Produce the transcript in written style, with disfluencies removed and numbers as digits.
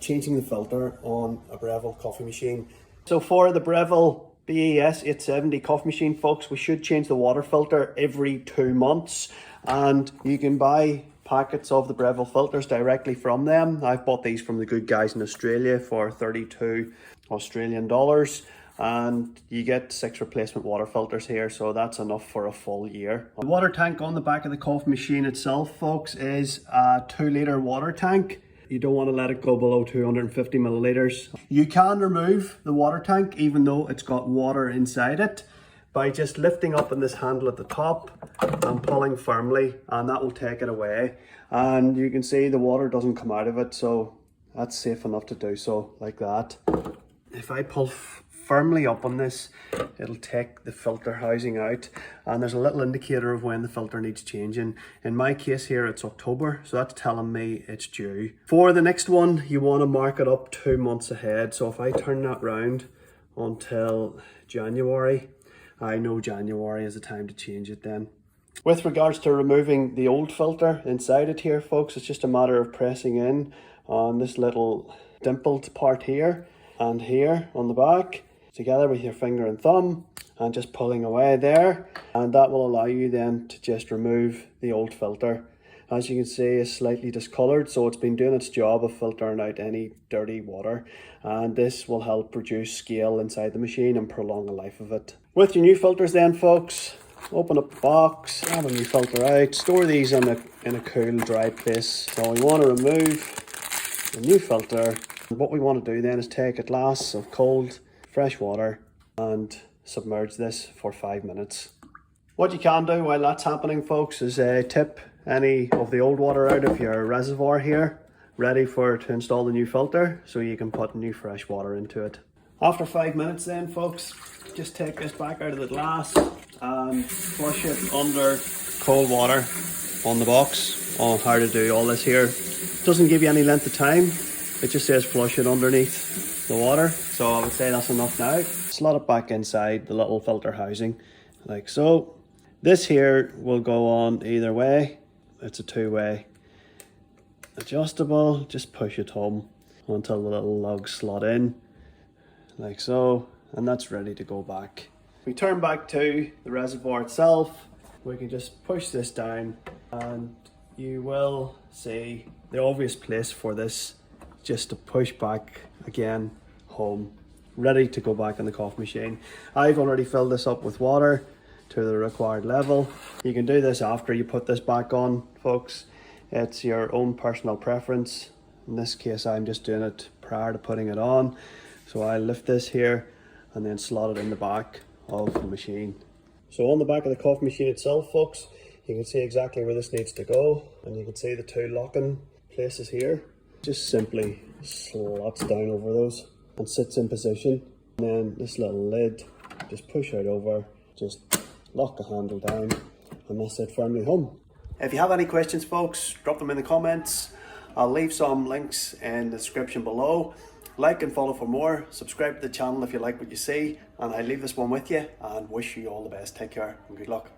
Changing the filter on a Breville coffee machine. So for the Breville BES 870 coffee machine, folks, we should change the water filter every 2 months, and you can buy packets of the Breville filters directly from them. I've bought these from the good guys in Australia for 32 Australian dollars, and you get 6 replacement water filters here, so that's enough for a full year. The water tank on the back of the coffee machine itself, folks, is a 2-litre water tank. You don't want to let it go below 250 milliliters. You can remove the water tank even though it's got water inside it by just lifting up on this handle at the top and pulling firmly, and that will take it away. And you can see the water doesn't come out of it, so that's safe enough to do so like that. If I pull firmly up on this, it'll take the filter housing out, and there's a little indicator of when the filter needs changing. In my case here, it's October, so that's telling me it's due. For the next one, you want to mark it up 2 months ahead. So if I turn that round until January, I know January is the time to change it then. With regards to removing the old filter inside it here, folks, it's just a matter of pressing in on this little dimpled part here and here on the back, together with your finger and thumb, and just pulling away there, and that will allow you then to just remove the old filter. As you can see, it's slightly discolored, so it's been doing its job of filtering out any dirty water, and this will help reduce scale inside the machine and prolong the life of it. With your new filters then, folks, open up the box, have a new filter out, store these in a cool, dry place. So we want to remove the new filter. What we want to do then is take a glass of cold fresh water and submerge this for 5 minutes. What you can do while that's happening, folks, is tip any of the old water out of your reservoir here, ready to install the new filter, so you can put new fresh water into it. After 5 minutes then, folks, just take this back out of the glass and flush it under cold water on the box on how to do all this here. It doesn't give you any length of time, it just says flush it underneath the water, so I would say that's enough now. Slot it back inside the little filter housing like so. This here will go on either way. It's a 2-way adjustable. Just push it home until the little lugs slot in like so, and that's ready to go back. We turn back to the reservoir itself. We can just push this down and you will see the obvious place for this, just to push back again home, ready to go back in the coffee machine. I've already filled this up with water to the required level. You can do this after you put this back on, folks. It's your own personal preference. In this case, I'm just doing it prior to putting it on. So I lift this here and then slot it in the back of the machine. So on the back of the coffee machine itself, folks, you can see exactly where this needs to go, and you can see the 2 locking places here. Just simply slots down over those and sits in position. And then this little lid, just push out over, just lock the handle down, and that's it firmly home. If you have any questions, folks, drop them in the comments. I'll leave some links in the description below. Like and follow for more. Subscribe to the channel if you like what you see, and I leave this one with you and wish you all the best. Take care and good luck.